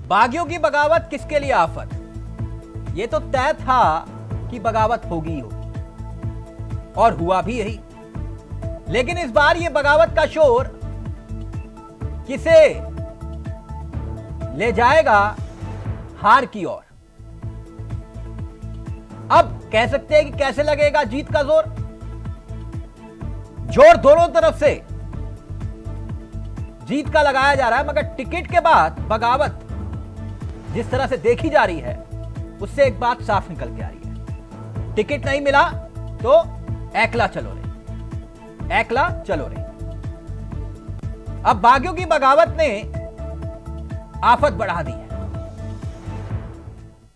बागियों की बगावत किसके लिए आफत? यह तो तय था कि बगावत होगी और हुआ भी यही। लेकिन इस बार यह बगावत का शोर किसे ले जाएगा हार की ओर? अब कह सकते हैं कि कैसे लगेगा जीत का जोर? जोर दोनों तरफ से जीत का लगाया जा रहा है, मगर टिकट के बाद बगावत जिस तरह से देखी जा रही है उससे एक बात साफ निकल के आ रही है, टिकट नहीं मिला तो एकला चलो रे, एकला चलो रे। अब बागियों की बगावत ने आफत बढ़ा दी है।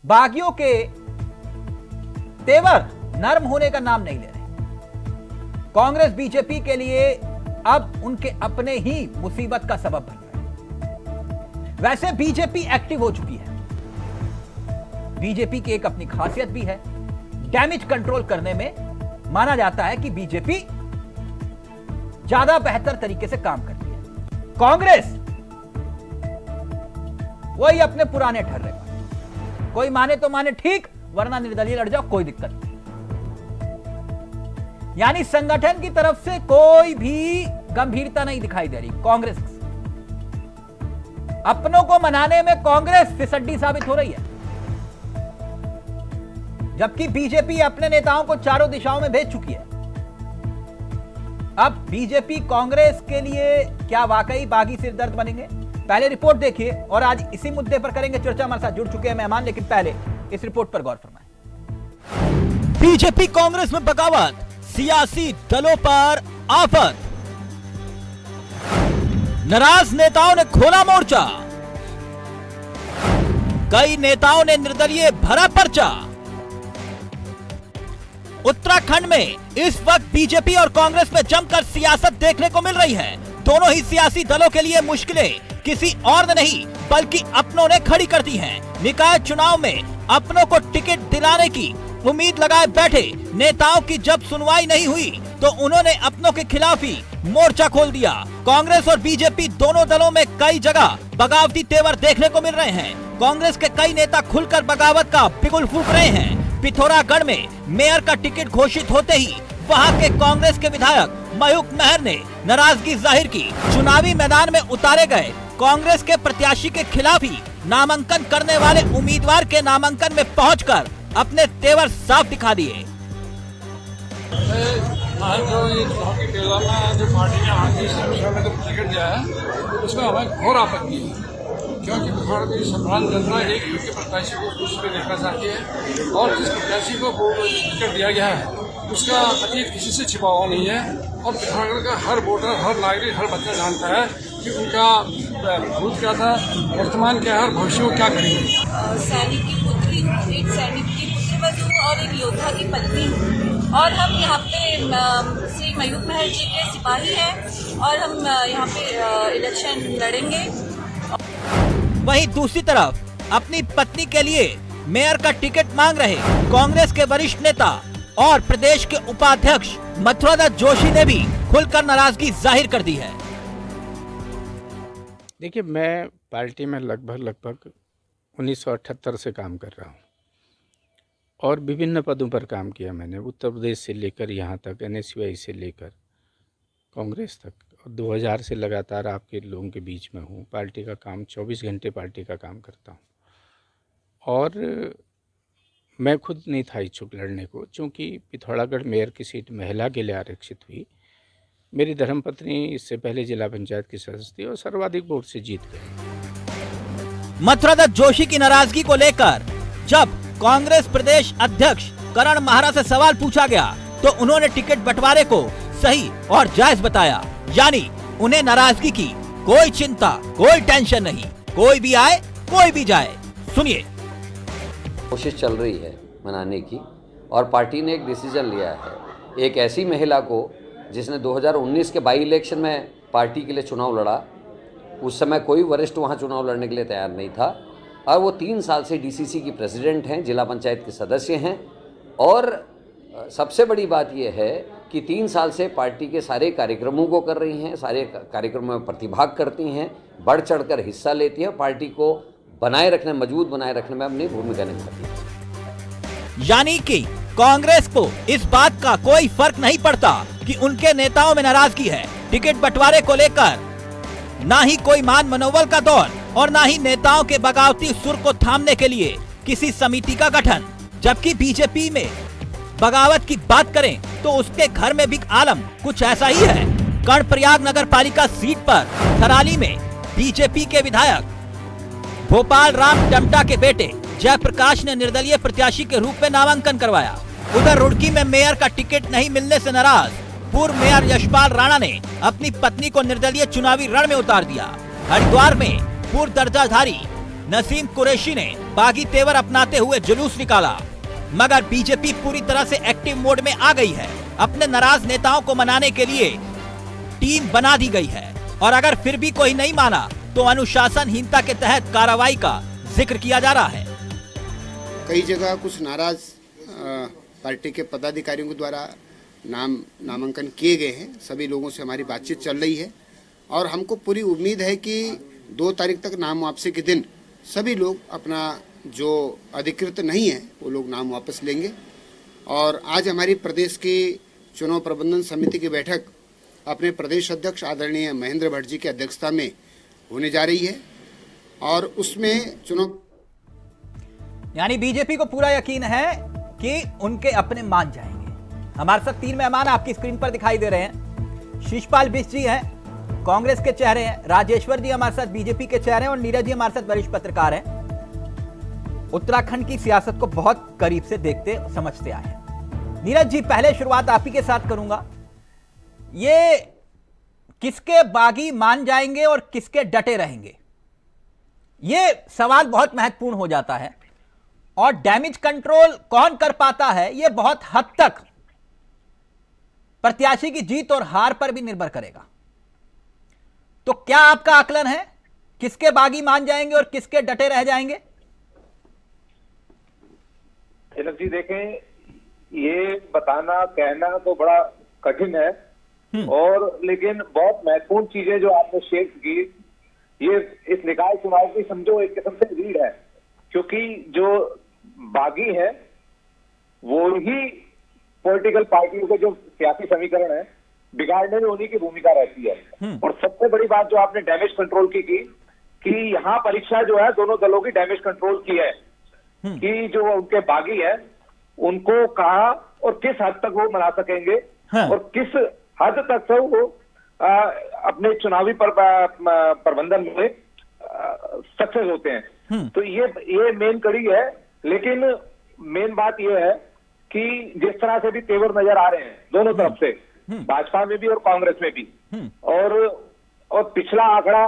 बागियों के तेवर नरम होने का नाम नहीं ले रहे। कांग्रेस बीजेपी के लिए अब उनके अपने ही मुसीबत का सबब बन रहे हैं। वैसे बीजेपी एक्टिव हो चुकी है। बीजेपी की एक अपनी खासियत भी है, डैमेज कंट्रोल करने में माना जाता है कि बीजेपी ज्यादा बेहतर तरीके से काम करती है। कांग्रेस वही अपने पुराने ठर्रे पर, कोई माने तो माने ठीक, वरना निर्दलीय लड़ जाओ, कोई दिक्कत नहीं। यानी संगठन की तरफ से कोई भी गंभीरता नहीं दिखाई दे रही कांग्रेस। अपनों को मनाने में कांग्रेस फिसड्डी साबित हो रही है, जबकि बीजेपी अपने नेताओं को चारों दिशाओं में भेज चुकी है। अब बीजेपी कांग्रेस के लिए क्या वाकई बागी सिरदर्द बनेंगे? पहले रिपोर्ट देखिए और आज इसी मुद्दे पर करेंगे चर्चा। हमारे साथ जुड़ चुके हैं मेहमान, लेकिन पहले इस रिपोर्ट पर गौर फरमाएं। बीजेपी कांग्रेस में बगावत, सियासी दलों पर आफत, नाराज नेताओं ने खोला मोर्चा, कई नेताओं ने निर्दलीय भरा पर्चा। उत्तराखंड में इस वक्त बीजेपी और कांग्रेस में जमकर सियासत देखने को मिल रही है। दोनों ही सियासी दलों के लिए मुश्किलें किसी और ने नहीं बल्कि अपनों ने खड़ी कर दी हैं। निकाय चुनाव में अपनों को टिकट दिलाने की उम्मीद लगाए बैठे नेताओं की जब सुनवाई नहीं हुई तो उन्होंने अपनों के खिलाफ ही मोर्चा खोल दिया। कांग्रेस और बीजेपी दोनों दलों में कई जगह बगावती तेवर देखने को मिल रहे हैं। कांग्रेस के कई नेता खुलकर बगावत का बिगुल फूंक रहे हैं। पिथौरागढ़ में मेयर का टिकट घोषित होते ही वहां के कांग्रेस के विधायक मयूख महर ने नाराजगी जाहिर की। चुनावी मैदान में उतारे गए कांग्रेस के प्रत्याशी के खिलाफ ही नामांकन करने वाले उम्मीदवार के नामांकन में पहुंचकर अपने तेवर साफ दिखा दिए। आज जो ये चुनाव की तेवर में जो पार्टी ने आगे में तो टिकट दिया है उसमें हमें घोर आपत्ति है, क्योंकि बिहार की संभ्रांत जनता एक योग्य प्रत्याशी को कुछ पे देखना चाहती है और जिस प्रत्याशी को टिकट दिया गया है उसका अतीत किसी से छिपा हुआ नहीं है और बिहार का हर वोटर, हर नागरिक, हर बच्चा जानता है कि उनका भूत क्या था, वर्तमान क्या है और भविष्य को क्या करेंगे। सैनिक की पुत्री हूँ, एक सैनिक की पुत्रवधू हूँ और एक योद्धा की पत्नी हूँ और हम यहाँ पे श्री मयूख महर जी के सिपाही हैं और हम यहाँ पे इलेक्शन लड़ेंगे। वहीं दूसरी तरफ अपनी पत्नी के लिए मेयर का टिकट मांग रहे कांग्रेस के वरिष्ठ नेता और प्रदेश के उपाध्यक्ष मथुरादास जोशी ने भी खुलकर नाराजगी जाहिर कर दी है। देखिए, मैं पार्टी में लगभग 1978 से काम कर रहा हूँ और विभिन्न पदों पर काम किया मैंने, उत्तर प्रदेश से लेकर यहाँ तक, NSUI से लेकर कांग्रेस तक, और 2000 से लगातार आपके लोगों के बीच में हूँ। पार्टी का काम 24 घंटे पार्टी का काम करता हूँ और मैं खुद नहीं था इच्छुक लड़ने को, क्योंकि पिथौरागढ़ मेयर की सीट महिला के लिए आरक्षित हुई। मेरी धर्मपत्नी इससे पहले जिला पंचायत की सदस्य थी और सर्वाधिक वोट से जीत गए। मथुरादास जोशी की नाराजगी को लेकर जब कांग्रेस प्रदेश अध्यक्ष करण माहरा से सवाल पूछा गया तो उन्होंने टिकट बंटवारे को सही और जायज बताया। यानी उन्हें नाराजगी की कोई चिंता, कोई टेंशन नहीं, कोई भी आए कोई भी जाए। सुनिए। कोशिश चल रही है मनाने की और पार्टी ने एक डिसीजन लिया है। एक ऐसी महिला को जिसने 2019 के बाई इलेक्शन में पार्टी के लिए चुनाव लड़ा, उस समय कोई वरिष्ठ वहाँ चुनाव लड़ने के लिए तैयार नहीं था और वो 3 साल से DCC की प्रेसिडेंट हैं, जिला पंचायत के सदस्य हैं और सबसे बड़ी बात यह है कि 3 साल से पार्टी के सारे कार्यक्रमों को कर रही हैं, सारे कार्यक्रमों में प्रतिभाग करती हैं, बढ़ चढ़कर हिस्सा लेती हैं, पार्टी को बनाए रखने, मजबूत बनाए रखने में अपनी भूमिका निभाती है। यानी कि कांग्रेस को इस बात का कोई फर्क नहीं पड़ता कि उनके नेताओं में नाराजगी है टिकट बंटवारे को लेकर, ना ही कोई मान मनोबल का दौर और ना ही नेताओं के बगावती सुर को थामने के लिए किसी समिति का गठन। जबकि बीजेपी में बगावत की बात करें तो उसके घर में भी आलम कुछ ऐसा ही है। कर्णप्रयाग नगर पालिका सीट पर थराली में बीजेपी के विधायक भोपाल राम टमटा के बेटे जयप्रकाश ने निर्दलीय प्रत्याशी के रूप में नामांकन करवाया। उधर रुड़की में मेयर का टिकट नहीं मिलने से नाराज पूर्व मेयर यशपाल राणा ने अपनी पत्नी को निर्दलीय चुनावी रण में उतार दिया। हरिद्वार में पूर्व दर्जाधारी नसीम कुरैशी ने बागी तेवर अपनाते हुए जुलूस निकाला। मगर बीजेपी पूरी तरह से एक्टिव मोड में आ गई है। अपने नाराज नेताओं को मनाने के लिए टीम बना दी गई है और अगर फिर भी कोई नहीं माना तो अनुशासनहीनता के तहत कार्रवाई का जिक्र किया जा रहा है। कई जगह कुछ नाराज पार्टी के पदाधिकारियों के द्वारा नामांकन किए गए हैं। सभी लोगों से हमारी बातचीत चल रही है और हमको पूरी उम्मीद है कि 2 तारीख तक नाम वापसी के दिन सभी लोग अपना जो अधिकृत नहीं है वो लोग नाम वापस लेंगे। और आज हमारी प्रदेश की चुनाव प्रबंधन समिति की बैठक अपने प्रदेश अध्यक्ष आदरणीय महेंद्र भट्ट जी की अध्यक्षता में होने जा रही है और उसमें चुनाव, यानी बीजेपी को पूरा यकीन है कि उनके अपने मान जाएंगे। हमारे साथ 3 मेहमान आपकी स्क्रीन पर दिखाई दे रहे हैं। शीशपाल बिष्ट जी हैं, कांग्रेस के चेहरे हैं। राजेश्वर जी हमारे साथ बीजेपी के चेहरे हैं और नीरज जी हमारे साथ वरिष्ठ पत्रकार हैं। उत्तराखंड की सियासत को बहुत करीब से देखते समझते आए हैं। नीरज जी, पहले शुरुआत आप ही के साथ करूंगा। ये किसके बागी मान जाएंगे और किसके डटे रहेंगे, ये सवाल बहुत महत्वपूर्ण हो जाता है और डैमेज कंट्रोल कौन कर पाता है ये बहुत हद तक प्रत्याशी की जीत और हार पर भी निर्भर करेगा। तो क्या आपका आकलन है किसके बागी मान जाएंगे और किसके डटे रह जाएंगे? तिलक जी, देखें, ये बताना कहना तो बड़ा कठिन है और लेकिन बहुत महत्वपूर्ण चीजें जो आपने शेयर की, ये इस निकाय चुनाव की समझो एक किस्म से रीढ़ है, क्योंकि जो बागी है वो ही पॉलिटिकल पार्टियों के जो सियासी समीकरण है बिगाड़ने में उन्हीं की भूमिका रहती है। और सबसे बड़ी बात जो आपने डैमेज कंट्रोल की कि यहाँ परीक्षा जो है दोनों दलों की डैमेज कंट्रोल की है कि जो उनके बागी है उनको कहा और किस हद तक वो मना सकेंगे और किस हद तक से वो अपने चुनावी प्रबंधन में सक्सेस होते हैं। तो ये मेन कड़ी है। लेकिन मेन बात ये है कि जिस तरह से भी तेवर नजर आ रहे हैं दोनों तरफ से, भाजपा में भी और कांग्रेस में भी, और पिछला आंकड़ा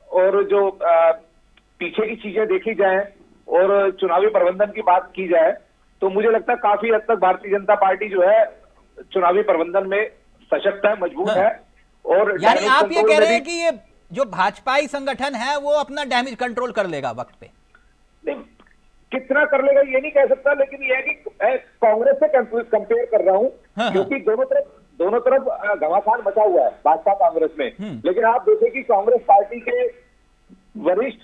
और जो पीछे की चीजें देखी जाए और चुनावी प्रबंधन की बात की जाए तो मुझे लगता है काफी हद तक भारतीय जनता पार्टी जो है चुनावी प्रबंधन में सशक्त है, मजबूत है। और यानी आप ये कह रहे हैं कि ये जो भाजपाई संगठन है वो अपना डैमेज कंट्रोल कर लेगा वक्त पे? नहीं, कितना कर लेगा ये नहीं कह सकता, लेकिन ये है कि कांग्रेस से कंपेयर कर रहा हूं क्योंकि दोनों तरफ घमासान मचा हुआ है भाजपा कांग्रेस में। लेकिन आप देखें कि कांग्रेस पार्टी के वरिष्ठ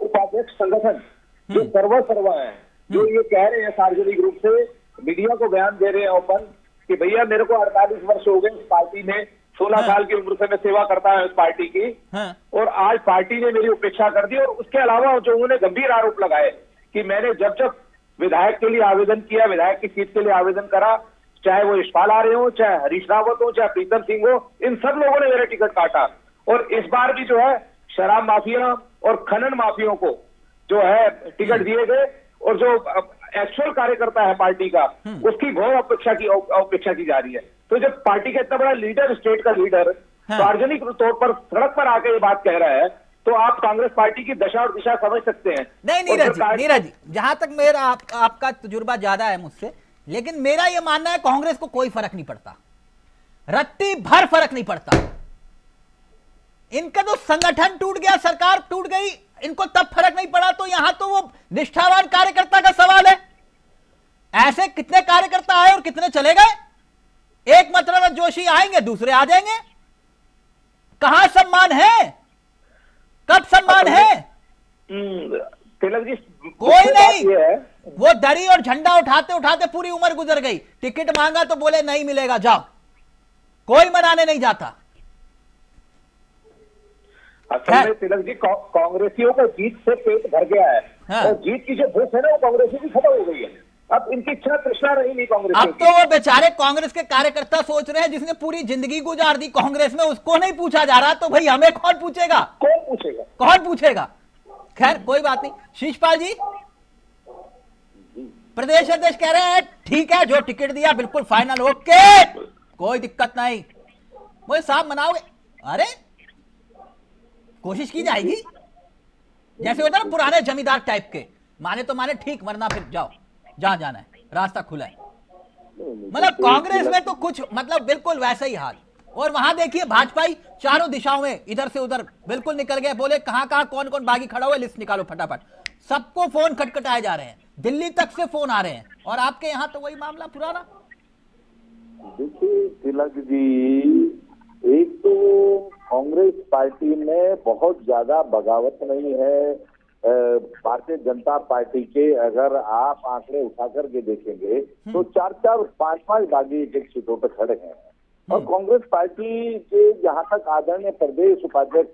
उपाध्यक्ष संगठन जो सर्वा है, जो ये कह रहे हैं सार्वजनिक रूप से मीडिया को बयान दे रहे हैं ओपन कि भैया मेरे को 48 वर्ष हो गए इस पार्टी में, 16 साल की उम्र से मैं सेवा करता हूं इस पार्टी की, और आज पार्टी ने मेरी उपेक्षा कर दी। और उसके अलावा जो उन्होंने गंभीर आरोप लगाए कि मैंने जब विधायक के लिए आवेदन किया, विधायक की सीट के लिए आवेदन करा, चाहे वो यशपाल आ रहे हो, चाहे हरीश रावत हो, चाहे प्रीतम सिंह हो, इन सब लोगों ने मेरा टिकट काटा। और इस बार भी जो है शराब माफिया और खनन माफियों को जो है टिकट दिए गए और जो एक्चुअल कार्यकर्ता है पार्टी का उसकी घोर अपेक्षा की जा रही है। तो जब पार्टी का इतना बड़ा लीडर, स्टेट का लीडर सार्वजनिक तौर पर सड़क पर आकर ये बात कह रहा है तो आप कांग्रेस पार्टी की दशा और दिशा समझ सकते हैं। नहीं नीरज जी, जहां तक मेरा आपका तजुर्बा ज्यादा है मुझसे, लेकिन मेरा यह मानना है कांग्रेस को कोई फर्क नहीं पड़ता, रत्ती भर फर्क नहीं पड़ता। इनका तो संगठन टूट गया, सरकार टूट गई, इनको तब फर्क नहीं पड़ा। तो यहां तो वो निष्ठावान कार्यकर्ता का सवाल है। ऐसे कितने कार्यकर्ता आए और कितने चले गए? एक मतलब जोशी आएंगे, दूसरे आ जाएंगे। कहां सम्मान है? कब सम्मान है? तिलक जी कोई मुख्य बात नहीं, ये है, वो दरी और झंडा उठाते उठाते पूरी उम्र गुजर गई। टिकट मांगा तो बोले नहीं मिलेगा, जाओ। कोई मनाने नहीं जाता। असल में तिलक जी कांग्रेसियों को जीत से पेट भर गया है। हाँ। और जीत की जो भूख है ना वो कांग्रेसियों की खत्म हो गई है। अब इनकी इच्छा तृष्णा रही नहीं कांग्रेस अब तो वो बेचारे कांग्रेस के कार्यकर्ता सोच रहे हैं जिसने पूरी जिंदगी गुजार दी कांग्रेस में, उसको नहीं पूछा जा रहा, तो भाई हमें कौन पूछेगा? कौन पूछेगा? कौन पूछेगा? खैर कोई बात नहीं। शीशपाल जी, प्रदेश अध्यक्ष कह रहे हैं ठीक है, जो टिकट दिया बिल्कुल फाइनल, ओके, कोई दिक्कत नहीं। बोले साहब मनाओगे? अरे कोशिश की जाएगी, जैसे होता ना पुराने जमींदार टाइप के, माने तो माने ठीक, वरना फिर जाओ जहां जाना है, रास्ता खुला है। मतलब कांग्रेस में तो कुछ मतलब बिल्कुल वैसा ही हाल। और वहां देखिए भाजपाई चारों दिशाओं में इधर से उधर बिल्कुल निकल गए, बोले कहां कहां कौन कौन बागी खड़ा हुआ, लिस्ट निकालो फटाफट। सबको फोन खटखटाए जा रहे हैं, दिल्ली तक से फोन आ रहे हैं। और आपके यहां तो वही मामला पुराना। देखिए तिलक जी, एक तो कांग्रेस पार्टी में बहुत ज्यादा बगावत नहीं है। भारतीय जनता पार्टी के अगर आप आंकड़े उठा करके देखेंगे तो 4-4, 5-5 बागी एक सीटों पर खड़े हैं। और कांग्रेस पार्टी के जहां तक आदरणीय प्रदेश उपाध्यक्ष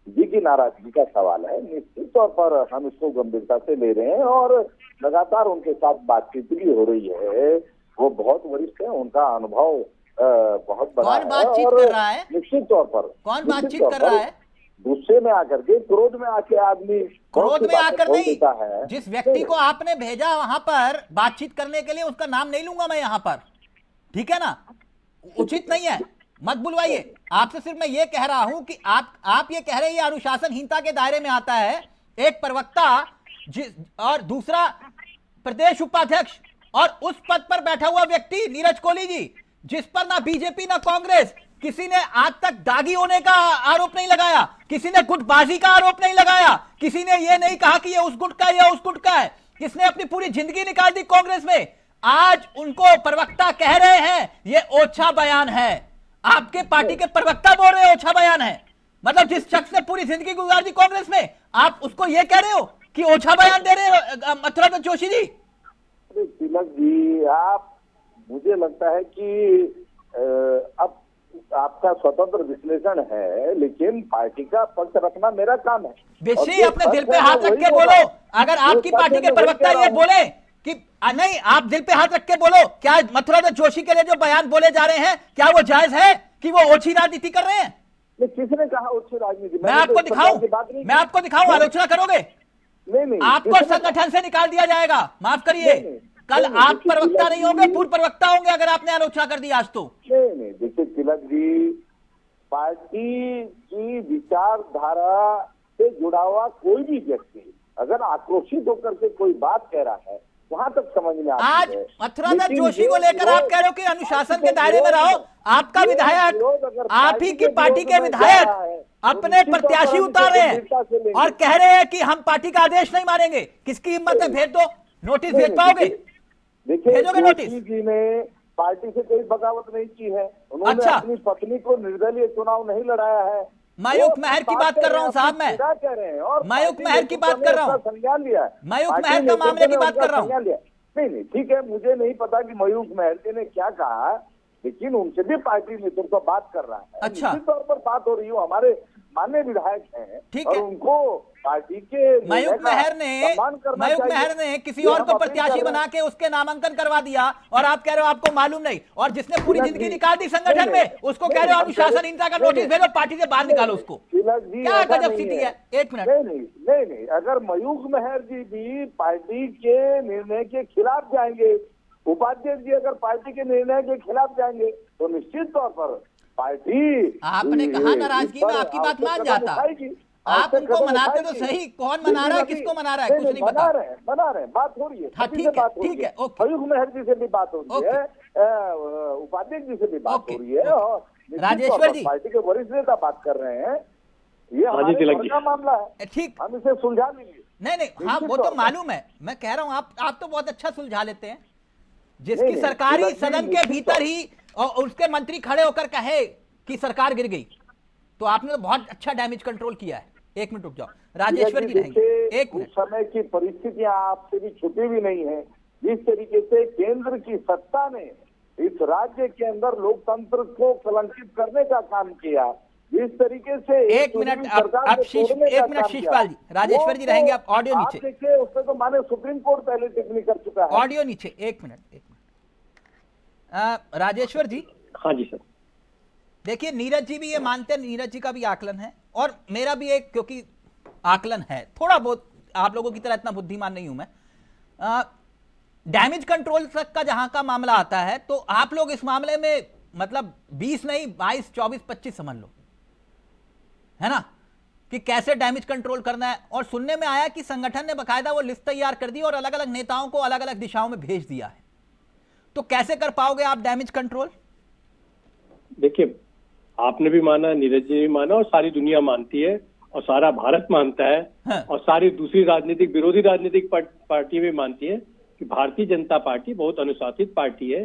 जी की नाराजगी का सवाल है, निश्चित तौर पर हम इसको गंभीरता से ले रहे हैं और लगातार उनके साथ बातचीत भी हो रही है। वो बहुत वरिष्ठ है, उनका अनुभव बहुत बड़ा है। कौन बातचीत कर रहा है? निश्चित तौर पर कौन बातचीत कर रहा है? गुस्से में आकर के, क्रोध में आके आदमी क्रोध में आकर नहीं, है। जिस व्यक्ति को आपने भेजा वहां पर बातचीत करने के लिए, उसका नाम नहीं लूंगा मैं यहां पर, ठीक है ना? उचित नहीं है, मत बुलवाइए। आपसे सिर्फ मैं ये कह रहा हूं कि आप ये कह रहे हैं ये अनुशासनहीनता के दायरे में आता है। एक प्रवक्ता और दूसरा प्रदेश उपाध्यक्ष और उस पद पर बैठा हुआ व्यक्ति नीरज कोहली जी, जिस पर ना बीजेपी ना कांग्रेस किसी ने आज तक दागी होने का आरोप नहीं लगाया, किसी ने गुटबाजी का आरोप नहीं लगाया, किसी ने यह नहीं कहा कि ये उस गुट का है या उस गुट का है, किसने अपनी पूरी जिंदगी निकाल दी कांग्रेस में। आज उनको प्रवक्ता कह रहे हैं ये ओछा बयान है। आपके पार्टी के प्रवक्ता बोल रहे हैं ओछा बयान है। मतलब जिस शख्स ने पूरी जिंदगी गुजार दी कांग्रेस में, आप उसको ये कह रहे हो कि ओछा बयान दे रहे हो मथुरादास जोशी जी? तिलक जी, आप, मुझे लगता है कि अब आपका स्वतंत्र विश्लेषण है, लेकिन पार्टी का पक्ष रखना मेरा काम है। बेशक अपने दिल पे हाथ रख के बोलो। अगर आपकी पार्टी के प्रवक्ता ये बोले कि नहीं, आप दिल पे हाथ रख के बोलो, क्या मथुरादास जोशी के लिए जो बयान बोले जा रहे हैं क्या वो जायज है कि वो ओछी राजनीति कर रहे हैं? किसने कहा ओछी राजनीति? मैं आपको दिखाऊं, आलोचना करोगे? नहीं, आपको संगठन से निकाल दिया जाएगा। माफ करिए, कल आप प्रवक्ता नहीं होंगे, पूर्व प्रवक्ता होंगे अगर आपने आलोचना कर दी आज तो। नहीं, देखिए तिलक जी, पार्टी की विचारधारा से जुड़ा हुआ कोई भी व्यक्ति अगर आक्रोशित होकर के कोई बात कह रहा है, वहां तक समझ में आती आज है। मथुरादास जोशी को लेकर आप कह रहे हो कि अनुशासन के दायरे में रहो। आपका विधायक, आप ही की पार्टी के विधायक अपने प्रत्याशी उतार रहे हैं और कह रहे हैं कि हम पार्टी का आदेश नहीं मानेंगे। किसकी हिम्मत है? भेज दो, नोटिस भेज पाओगे? देखिए, भेजोगे नोटिस? जी ने पार्टी से कोई बगावत नहीं की है। उन्होंने अपनी पत्नी को निर्दलीय चुनाव नहीं लड़ाया है। मयूख महर की बात कर रहा हूं साहब, मैं क्या कह रहे हैं? और मयूख महर की बात कर रहा हूं, संज्ञान लिया है, मयूख महर का मामले की बात कर रहा हूं। नहीं, ठीक है, मुझे नहीं पता कि मयूख महर जी ने क्या कहा, लेकिन उनसे भी पार्टी नेतृत्व बात कर रहा है। अच्छा, निश्चित तौर पर बात हो रही हो, हमारे माननीय विधायक हैं, ठीक और है। उनको पार्टी के मयूख महर ने किसी और को प्रत्याशी बना के उसके नामांकन करवा दिया और आप कह रहे हो आपको मालूम नहीं। और जिसने पूरी जिंदगी निकाल दी संगठन में, उसको कह रहे हो अनुशासनहीनता का नोटिस भेजो, पार्टी से बाहर निकालो उसको। क्या गजब स्थिति है? एक मिनट, नहीं, अगर मयूख महर जी भी पार्टी के निर्णय के खिलाफ जाएंगे, उपाध्यक्ष जी अगर पार्टी के निर्णय के खिलाफ जाएंगे, तो निश्चित तौर पर पार्टी, आपने कहा नाराजगी में आपकी बात मान जाता, आप उनको मनाते तो सही। कौन मना रहा है, किसको मना रहा है, कुछ नहीं पता। बना रहे, बात हो रही है। हाँ, ठीक है, ओके। मयूख महर जी से भी बात हो रही है, उपाध्यक्ष जी से भी बात हो रही है, और राजेश्वर जी, पार्टी के वरिष्ठ नेता बात कर रहे हैं। ये हमारे घर का मामला है, ठीक, हम इसे सुलझा लेंगे। नहीं, हाँ वो तो मालूम है। मैं कह रहा हूँ आप तो बहुत अच्छा सुलझा लेते हैं। जिसकी सरकारी सदन के भीतर ही और उसके मंत्री खड़े होकर कहे कि सरकार गिर गई, तो आपने तो बहुत अच्छा डैमेज कंट्रोल किया है। एक मिनट रुक जाओ। राजेश्वर जी रहेंगे। एक उस मिनट, समय की परिस्थितियां आपसे भी छुपी भी नहीं है। जिस तरीके से केंद्र की सत्ता ने इस राज्य के अंदर लोकतंत्र को कलंकित करने का काम किया, जिस तरीके से एक मिनट, अब शीशपाल जी, राजेश्वर जी रहेंगे, आप ऑडियो नीचे, देखिए उसमें तो माने सुप्रीम कोर्ट पहले टिप्पणी कर चुका है। ऑडियो नीचे, एक मिनट। राजेश्वर जी। हाँ जी सर। देखिए, नीरज जी भी ये मानते हैं, नीरज जी का भी आकलन है और मेरा भी एक क्योंकि आकलन है, थोड़ा बहुत आप लोगों की तरह इतना बुद्धिमान नहीं हूं मैं। डैमेज कंट्रोल तक का जहां का मामला आता है तो आप लोग इस मामले में मतलब 20 नहीं 22, 24, 25 समझ लो, है ना, कि कैसे डैमेज कंट्रोल करना है। और सुनने में आया कि संगठन ने बकायदा वो लिस्ट तैयार कर दी और अलग अलग नेताओं को अलग अलग दिशाओं में भेज दिया है। तो कैसे कर पाओगे आप डैमेज कंट्रोल? देखिए, आपने भी माना, नीरज जी भी माना और सारी दुनिया मानती है और सारा भारत मानता है। हाँ। और सारी दूसरी विरोधी राजनीतिक पार्टी भी मानती है कि भारतीय जनता पार्टी बहुत अनुशासित पार्टी है।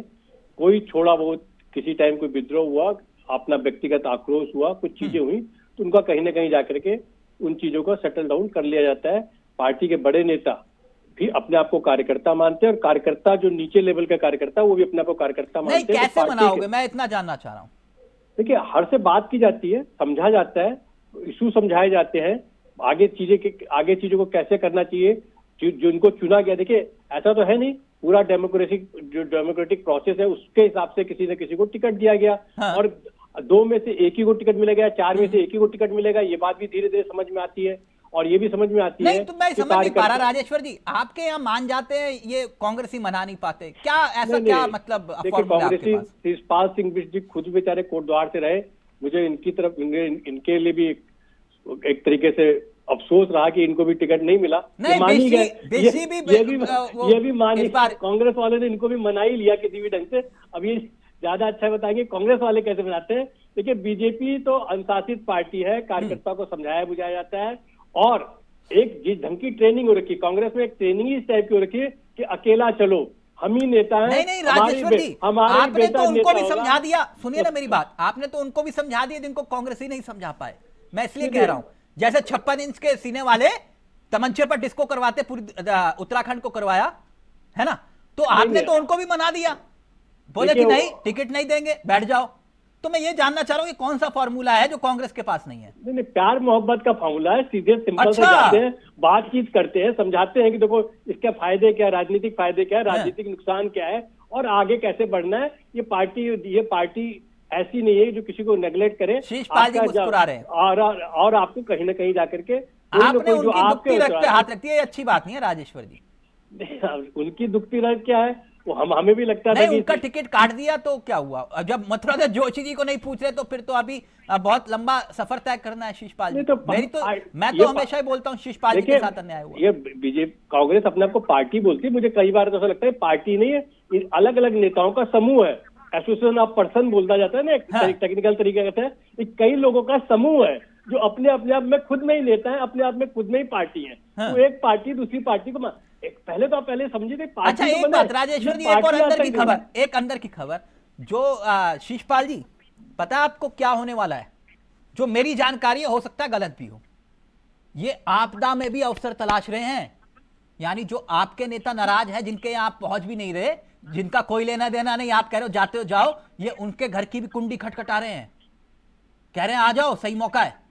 कोई छोड़ा बहुत किसी टाइम कोई विद्रोह हुआ, अपना व्यक्तिगत आक्रोश हुआ, कुछ चीजें हुई तो उनका कहीं ना कहीं जाकर के उन चीजों को सेटल डाउन कर लिया जाता है। पार्टी के बड़े नेता भी अपने आप को कार्यकर्ता मानते हैं और कार्यकर्ता जो नीचे लेवल का कार्यकर्ता वो भी अपने आप को कार्यकर्ता मानते हैं। कैसे मनाओगे, मैं इतना जानना चाह रहा हूँ। देखिए, हर से बात की जाती है, समझा जाता है, इशू समझाए जाते हैं, आगे चीजों को कैसे करना चाहिए, जो इनको चुना गया। देखिए, ऐसा तो है नहीं, पूरा डेमोक्रेटिक प्रोसेस है, उसके हिसाब से किसी न किसी को टिकट दिया गया। हाँ। और 2 में से एक ही को टिकट मिलेगा, 4 में से एक ही को टिकट मिलेगा, ये बात भी धीरे धीरे समझ में आती है। और ये भी समझ में आती है, तो मैं समझ नहीं पा रहा राजेश्वर जी, आपके यहाँ मान जाते हैं, ये कांग्रेसी मना नहीं पाते क्या? ऐसा क्या मतलब? कांग्रेसी शिषपाल सिंह बिष्ट जी खुद बेचारे कोटद्वार से रहे, मुझे इनकी तरफ इनके लिए भी एक तरीके से अफसोस रहा कि इनको भी टिकट नहीं मिला। मानी गए, ये भी मानी, कांग्रेस वाले ने इनको भी मना ही लिया किसी भी ढंग से। अब ये ज्यादा अच्छा बताएंगे कांग्रेस वाले कैसे बनाते हैं। देखिए, बीजेपी तो अनुशासित पार्टी है, कार्यकर्ता को समझाया बुझाया जाता है और एक जिस ढंग की ट्रेनिंग हो रखी है, कांग्रेस में एक ट्रेनिंग इस टाइप की हो रखी है कि अकेला चलो, हम ही नेता हैं। नहीं राजेश्वर जी, आपने तो उनको भी समझा दिया, सुनिए ना मेरी बात, आपने तो उनको भी समझा दिया जिनको कांग्रेस ही नहीं समझा पाए। मैं इसलिए कह रहा हूं, जैसे 56 इंच के सीने वाले तमंचे पर डिस्को करवाते, पूरी उत्तराखंड को करवाया है ना, तो आपने तो उनको भी मना दिया, बोले कि नहीं टिकट नहीं देंगे, बैठ जाओ। तो मैं ये जानना चाह रहा हूं कि कौन सा फॉर्मूला है जो कांग्रेस के पास नहीं है? नहीं, प्यार मोहब्बत का फॉर्मूला है, सीधे सिंपल से जाते हैं, बातचीत करते हैं, समझाते हैं कि देखो इसके फायदे क्या, राजनीतिक फायदे क्या है, राजनीतिक नुकसान क्या है और आगे कैसे बढ़ना है। ये पार्टी ऐसी नहीं है जो किसी को नेगलेक्ट करे। शीशपाल जी मुस्कुरा रहे हैं और आपको कहीं ना कहीं जाकर के आपने उनकी दुखती रख पे हाथ रखती है, अच्छी बात नहीं है राजेश्वर जी। उनकी दुखती रख क्या है, वो हमें भी लगता था कि उनका टिकट काट दिया तो क्या हुआ? जब मथुरा जोशी जी को नहीं पूछ रहे तो फिर तो अभी बहुत लंबा सफर तय करना है शीशपाल जी। मैं तो हमेशा ही बोलता हूँ शीशपाल जी के साथ अन्याय हुआ। ये बीजेपी कांग्रेस अपने आप को पार्टी बोलती है, मुझे कई बार तो ऐसा लगता है पार्टी नहीं है, अलग अलग नेताओं का समूह है। एसोसिएशन ऑफ पर्सन बोलता जाता है ना, एक टेक्निकल तरीका कहते हैं, कई लोगों का समूह है जो अपने आप में खुद में ही नेता है, अपने आप में खुद में ही पार्टी है। तो एक पार्टी दूसरी पार्टी को पहले समझे थे पार्टी। अच्छा, एक बात राजेश्वर जी, एक और अंदर की खबर जो शीशपाल जी, पता है आपको क्या होने वाला है? जो मेरी जानकारी है, हो सकता है गलत भी हो, ये आपदा में भी अवसर तलाश रहे हैं। यानी जो आपके नेता नाराज है, जिनके यहाँ आप पहुंच भी नहीं रहे, जिनका कोई लेना देना नहीं, आप कह रहे हो जाते हो जाओ, ये उनके घर की भी कुंडी खटखटा रहे हैं, कह रहे हैं आ जाओ, सही मौका है।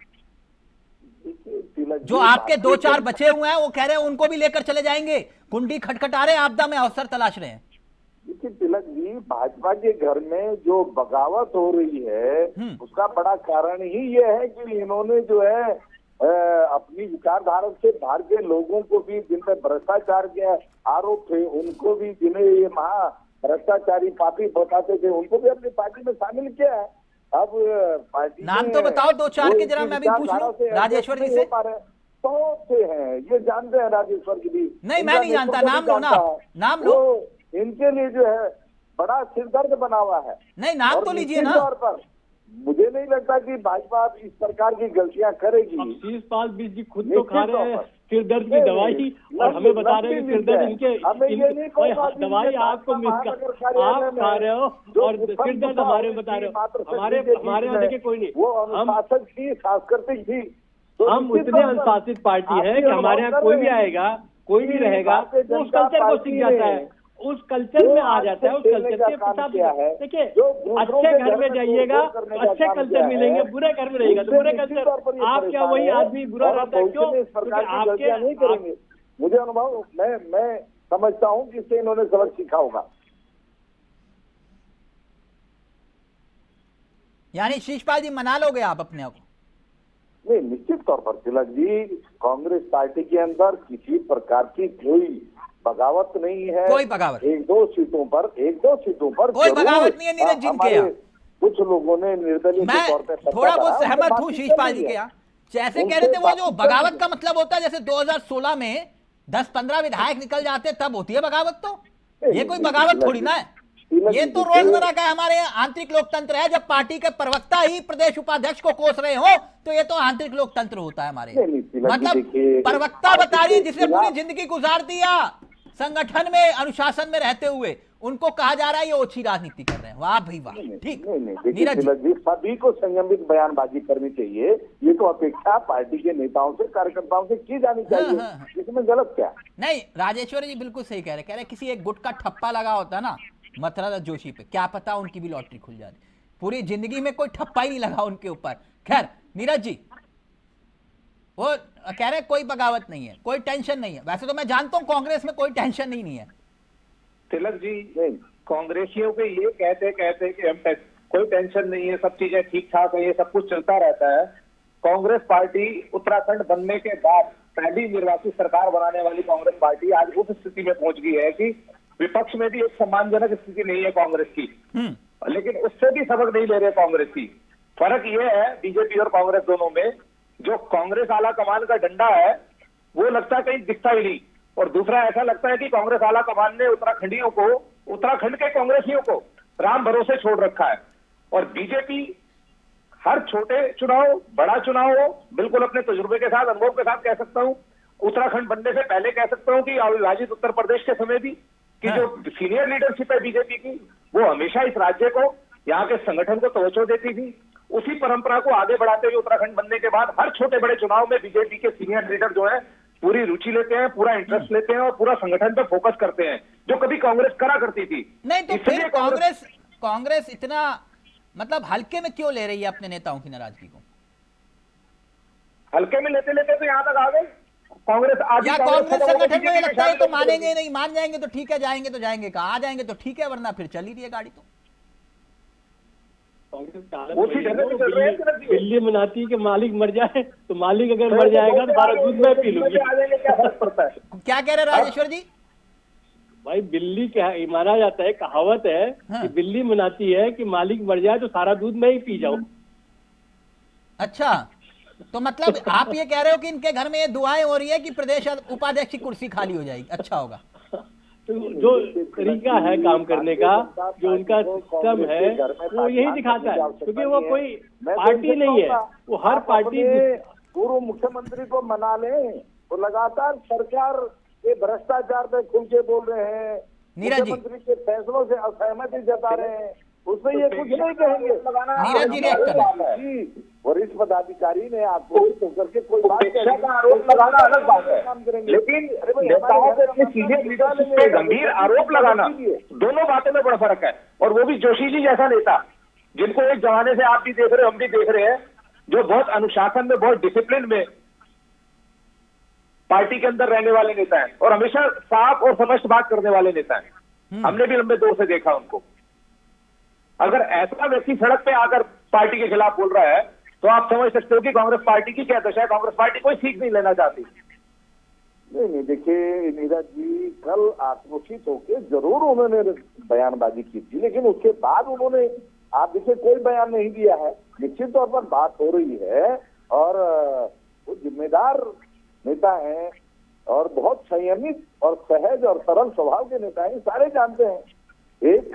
जो आपके 2-4 बचे हुए हैं वो कह रहे हैं उनको भी लेकर चले जाएंगे, कुंडी खटखटा रहे हैं, आपदा में अवसर तलाश रहे हैं। देखिए तिलक जी, भाजपा के घर में जो बगावत हो रही है उसका बड़ा कारण ही ये है कि इन्होंने जो है अपनी विचारधारा से बाहर के लोगों को भी, जिनमें भ्रष्टाचार के आरोप थे, उनको भी, जिन्हें ये महा भ्रष्टाचारी पापी बताते थे, उनको भी अपनी पार्टी में शामिल किया है। अब पार्टी नाम तो बताओ 2-4 के, जरा मैं भी पूछ लूं राजेश्वर जी से। बहुत से हैं, ये जानते हैं राजेश्वर जी भी। नहीं, मैं नहीं जानता, नाम लो ना, नाम लो। इनके लिए जो है बड़ा सिरदर्द बना हुआ है। नहीं, नाम तो लीजिए ना। तौर पर मुझे नहीं लगता कि भाजपा इस प्रकार की गलतियां करेगी। शीशपाल बिष्ट जी खुद तो खा रहे हैं सिरदर्द की दवाई और हमें बता रहे हैं कि सिरदर्द इनके दवाई आपको आप खा रहे हो और सिरदर्द हमारे बता रहे हो। हमारे यहाँ देखिए कोई नहीं, वो अनुशासन थी, सांस्कृतिक थी, हम उतने अनुशासित पार्टी है कि हमारे यहाँ कोई भी आएगा, कोई भी रहेगा, तो उस कल्चर को सीख जाता है, उस कल्चर में आ जाता है, उस कल्चर के प्रताप। देखिए, अच्छे घर में जाइएगा तो अच्छे कल्चर मिलेंगे, बुरे घर में रहेगा तो बुरे कल्चर। आप क्या वही आदमी बुरा रहता है? क्यों? क्योंकि आपके नहीं करेंगे। मुझे अनुभव, मैं समझता हूँ कि इससे इन्होंने सबक सीखा होगा। यानी शीशपाल जी मना लोगे आप अपने को? नहीं, निश्चित तौर पर तिलक जी, कांग्रेस पार्टी के अंदर किसी प्रकार की कोई बगावत नहीं है। कोई बगावत? एक दो सीटों पर कोई बगावत नहीं है नीरज जी के यहाँ। कुछ लोगों ने निर्दलीय के तौर पर थोड़ा बहुत सहमत हूँ शीशपाल जी के यहाँ। जैसे कह रहे थे वो जो बगावत का मतलब होता है, जैसे 2016 में 10-15 विधायक निकल जाते तब होती है बगावत। तो ये कोई बगावत थोड़ी ना है, ये तो रोजमर्रा का हमारे आंतरिक लोकतंत्र है। जब पार्टी के प्रवक्ता ही प्रदेश उपाध्यक्ष को कोस रहे हो तो ये तो आंतरिक लोकतंत्र होता है हमारे। मतलब प्रवक्ता बता रही जिसने पूरी जिंदगी गुजार दिया संगठन में, अनुशासन में रहते हुए, उनको कहा जा रहा है ये ओछी राजनीति कर रहे हैं। वाह भाई वाह। ठीक, नीरज जी, सभी को संयमित बयानबाजी करनी चाहिए, ये तो अपेक्षा पार्टी के नेताओं से, कार्यकर्ताओं से की जानी चाहिए। इसमें गलत क्या? नहीं, राजेश्वरी जी बिल्कुल सही कह रहे किसी एक गुट का ठप्पा लगा होता ना मथुरा जोशी पे, क्या पता उनकी भी लॉटरी खुल जाती। पूरी जिंदगी में कोई ठप्पा ही नहीं लगा उनके ऊपर। खैर नीरज जी, वो कह रहे कोई बगावत नहीं है, कोई टेंशन नहीं है। वैसे तो मैं जानता हूं कांग्रेस में कोई टेंशन नहीं है। तिलक जी, कांग्रेसियों के ये कहते कि हम कोई टेंशन नहीं है, सब चीजें ठीक ठाक है, ये सब कुछ चलता रहता है। कांग्रेस पार्टी उत्तराखंड बनने के बाद पहली निर्वाचित सरकार बनाने वाली कांग्रेस पार्टी आज उस स्थिति में पहुंच गई है कि विपक्ष में भी एक सम्मानजनक स्थिति नहीं है कांग्रेस की, लेकिन उससे भी सबक नहीं ले रहे कांग्रेस की। फर्क ये है बीजेपी और कांग्रेस दोनों में, जो कांग्रेस आला कमान का डंडा है वो लगता है कहीं दिखता ही नहीं, और दूसरा ऐसा लगता है कि कांग्रेस आला कमान ने उत्तराखंडियों को, उत्तराखंड के कांग्रेसियों को राम भरोसे छोड़ रखा है। और बीजेपी हर छोटे चुनाव, बड़ा चुनाव हो, बिल्कुल अपने तजुर्बे के साथ, अनुभव के साथ कह सकता हूं, उत्तराखंड बनने से पहले कह सकता हूं कि अविभाजित उत्तर प्रदेश के समय भी कि जो सीनियर लीडरशिप है बीजेपी की, वो हमेशा इस राज्य को, यहाँ के संगठन को तवज्जो देती थी। उसी परंपरा को आगे बढ़ाते हुए उत्तराखंड बनने के बाद हर छोटे बड़े चुनाव में बीजेपी के सीनियर लीडर जो है पूरी रुचि लेते हैं, पूरा इंटरेस्ट लेते हैं और पूरा संगठन पे फोकस करते हैं, जो कभी कांग्रेस करा करती थी। नहीं तो फिर कांग्रेस इतना मतलब हल्के में क्यों ले रही है अपने नेताओं की नाराजगी को? हल्के में लेते लेते तो यहाँ तक आ गए कांग्रेस। कांग्रेस संगठन में लगता है तो मानेंगे नहीं, मान जाएंगे तो ठीक है, जाएंगे तो जाएंगे, कहा आ जाएंगे तो ठीक है, वरना फिर चल ही रही है गाड़ी। तो बिल्ली मनाती है कि मालिक मर जाए, तो मालिक अगर मर जाएगा तो सारा दूध मैं पी लूंगी। क्या कह रहे राजेश्वर जी? भाई बिल्ली क्या माना जाता है, कहावत है कि बिल्ली मनाती है कि मालिक मर जाए तो सारा दूध मैं ही पी जाऊं। अच्छा, तो मतलब आप ये कह रहे हो कि इनके घर में ये दुआएं हो रही है कि प्रदेश उपाध्यक्ष की कुर्सी खाली हो जाएगी, अच्छा होगा। तो जो तरीका है काम करने का, जो उनका सिस्टम है, वो यही दिखाता है, क्योंकि वो कोई पार्टी नहीं है, वो हर पार्टी। पूर्व मुख्यमंत्री को मना लें, तो लगातार सरकार के भ्रष्टाचार पे खुल के बोल रहे हैं, मुख्यमंत्री के फैसलों से असहमति जता रहे हैं, उसमें ये कुछ नहीं कहेंगे। वरिष्ठ पदाधिकारी ने आपको करके कोई बात का आरोप लगाना अलग बात है, लेकिन नेताओं से अपने सीनियर लीडरशिप पे गंभीर आरोप लगाना, दोनों बातों में बड़ा फर्क है। और वो भी जोशी जी जैसा नेता, जिनको एक जमाने से आप भी देख रहे हो, हम भी देख रहे हैं, जो बहुत अनुशासन में, बहुत डिसिप्लिन में पार्टी के अंदर रहने वाले नेता हैं और हमेशा साफ और स्पष्ट बात करने वाले नेता हैं। हमने भी लंबे दौर से देखा उनको। अगर ऐसा व्यक्ति सड़क पे आकर पार्टी के खिलाफ बोल रहा है तो आप समझ सकते हो कि कांग्रेस पार्टी की क्या दशा है। कांग्रेस पार्टी कोई सीख नहीं लेना चाहती। नहीं, देखिए नीरज जी, कल आक्रोशित होकर जरूर उन्होंने बयानबाजी की थी, लेकिन उसके बाद उन्होंने, आप देखिए, कोई बयान नहीं दिया है। निश्चित तौर पर बात हो रही है और वो जिम्मेदार नेता हैं और बहुत संयमित और सहज और सरल स्वभाव के नेता हैं, सारे जानते हैं। एक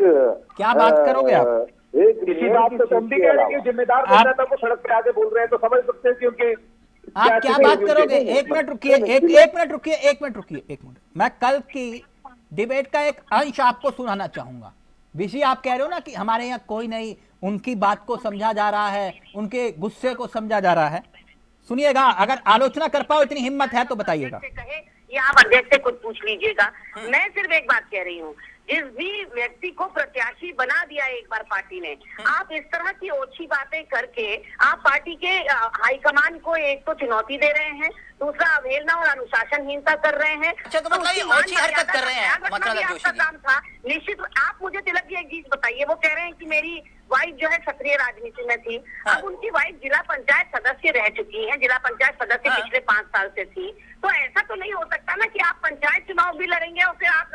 क्या बात करोगे आप? इसी बात पे हम भी कह रहे हैं, जिम्मेदार नेता को सड़क पे आके बोल रहे हैं तो समझ सकते हैं, क्योंकि आप क्या बात करोगे? एक मिनट रुकिए, एक मिनट रुकिए। मैं कल की डिबेट का एक अंश आपको सुनाना चाहूंगा। विशी, आप कह रहे हो ना कि हमारे यहाँ कोई नहीं, उनकी बात को समझा जा रहा है, उनके गुस्से को समझा जा रहा है। सुनिएगा, अगर आलोचना कर पाओ इतनी हिम्मत है तो बताइएगा। या आप अध्यक्ष से कुछ पूछ लीजिएगा। मैं सिर्फ एक बात कह रही हूँ, जिस भी व्यक्ति को प्रत्याशी बना दिया एक बार पार्टी ने, आप इस तरह की ओछी बातें करके आप पार्टी के हाईकमान को एक तो चुनौती दे रहे हैं, दूसरा अवहेलना और अनुशासनहीनता कर रहे हैं। अच्छा, तो मतलब ये ओछी हरकत कर रहे हैं आपका काम था निश्चित। आप मुझे तिलक जी एक चीज बताइए, वो कह रहे हैं कि मेरी वाइफ जो है सक्रिय राजनीति में थी, अब उनकी वाइफ जिला पंचायत सदस्य रह चुकी है, जिला पंचायत सदस्य पिछले 5 साल से थी। तो ऐसा तो नहीं हो सकता ना कि आप पंचायत चुनाव भी लड़ेंगे और फिर आप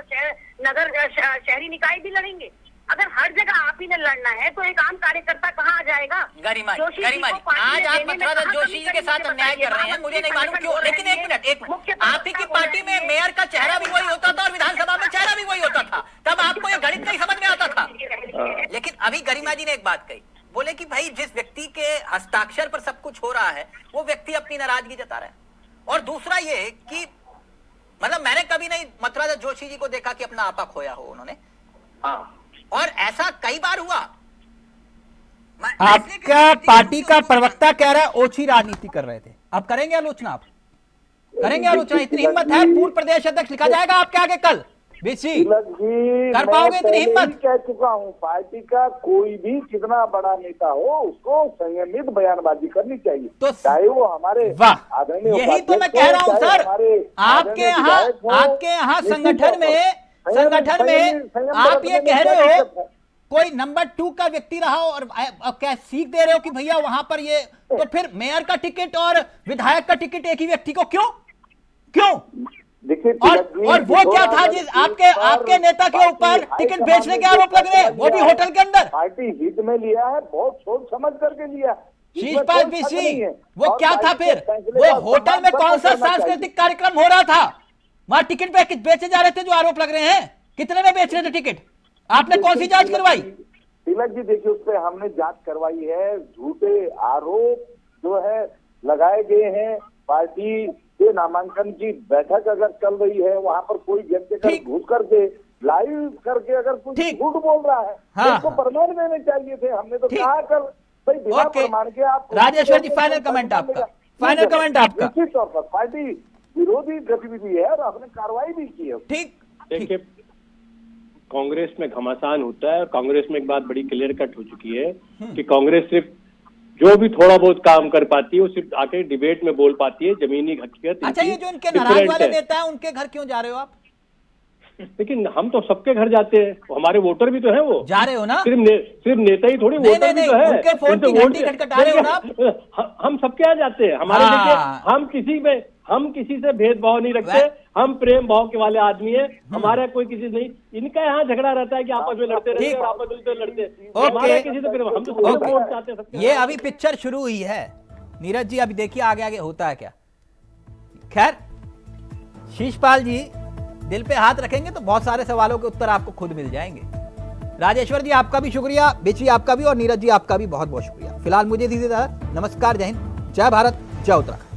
नगर शहरी निकाय भी लड़ेंगे। अगर हर जगह आप ही ने लड़ना है तो एक आम कार्यकर्ता कहाँ आ जाएगा? गरिमा जी, आज आप मथुरा जोशी जी के साथ अन्याय कर रहे हैं, मुझे नहीं मालूम क्यों। लेकिन एक मिनट, आप ही की पार्टी में मेयर का चेहरा भी वही होता था और विधानसभा में चेहरा भी वही होता था, तब आपको ये गणित नहीं समझ में आता था। लेकिन अभी गरिमा जी ने एक बात कही, बोले कि भाई जिस व्यक्ति के हस्ताक्षर पर सब कुछ हो रहा है वो व्यक्ति अपनी नाराजगी जता रहा है। और दूसरा ये कि मतलब मैंने कभी नहीं मथुरा जोशी जी को देखा कि अपना आपा खोया हो उन्होंने, और ऐसा कई बार हुआ। आपका पार्टी का प्रवक्ता कह रहा है ओछी राजनीति कर रहे थे, अब करेंगे आलोचना? आप करेंगे आलोचना? इतनी हिम्मत है? पूर्व प्रदेश अध्यक्ष लिखा जाएगा आपके आगे कल। बीसी कर पाओगे इतनी हिम्मत? कह चुका हूँ, पार्टी का कोई भी कितना बड़ा नेता हो उसको संयमित बयानबाजी करनी चाहिए, तो चाहे वो हमारे आदरणीय। यही तो मैं कह रहा हूँ सर, आपके यहाँ संगठन में आप ये कह रहे हो कोई नंबर 2 का व्यक्ति रहा हो और क्या सीख दे रहे हो कि भैया वहां पर ये, तो फिर मेयर का टिकट और विधायक का टिकट एक ही व्यक्ति को क्यों? देखिए, और वो क्या था जिस आपके नेता के ऊपर टिकट बेचने के आरोप लग रहे हैं, वो भी होटल के अंदर? पार्टी हित में लिया है, बहुत सोच समझ करके लिया। शीशपाल बीसी, वो क्या था फिर? वो होटल में कौन सा सांस्कृतिक कार्यक्रम हो रहा था? वहां टिकट पे बेचे जा रहे थे जो आरोप लग रहे हैं। कितने में बेच रहे थे टिकट? आपने कौन सी जांच करवाई? तिलक जी देखिए, उस पर हमने जांच करवाई है। झूठे आरोप जो है लगाए गए हैं। पार्टी के नामांकन की बैठक अगर चल रही है, वहां पर कोई व्यक्ति घुस करके लाइव करके अगर कुछ झूठ बोल रहा है, उसको प्रमाण देने चाहिए थे। हमने तो कहा कर भाई बिना प्रमाण के आप। राजेश्वर जी, फाइनल कमेंट आपका। निश्चित तौर पर पार्टी विरोधी गतिविधि है और आपने कार्रवाई भी की है। ठीक। देखिए, कांग्रेस में घमासान होता है और कांग्रेस में एक बात बड़ी क्लियर कट हो चुकी है कि कांग्रेस सिर्फ जो भी थोड़ा बहुत काम कर पाती है वो सिर्फ आके डिबेट में बोल पाती है, जमीनी हकीकत। अच्छा, ये जो इनके नाराज वाले नेता हैं उनके घर क्यों जा रहे हो आप? लेकिन हम तो सबके घर जाते हैं, हमारे वोटर भी तो है, वो जा रहे हो ना? सिर्फ नेता ही थोड़ी, वोटर भी तो है। उनके फोन की घंटी खटखटा रहे हो ना? हम सबके यहाँ जाते हैं। हमारे देखिए, हम किसी से भेदभाव नहीं रखते, हम प्रेम भाव के वाले आदमी है। हमारा कोई किसी नहीं, इनका यहाँ झगड़ा रहता है कि आपस में लड़ते रहते हैं, आपस में लड़ते। हमारा किसी से हम तो वोट चाहते हैं। ये अभी पिक्चर शुरू हुई है नीरज जी, अभी देखिए आगे आगे होता है क्या। खैर, शीशपाल जी दिल पे हाथ रखेंगे तो बहुत सारे सवालों के उत्तर आपको खुद मिल जाएंगे। राजेश्वर जी आपका भी शुक्रिया, बेची आपका भी, और नीरज जी आपका भी बहुत बहुत शुक्रिया। फिलहाल मुझे दीजिए इजाजत। नमस्कार, जय हिंद, जय भारत, जय उत्तराखंड।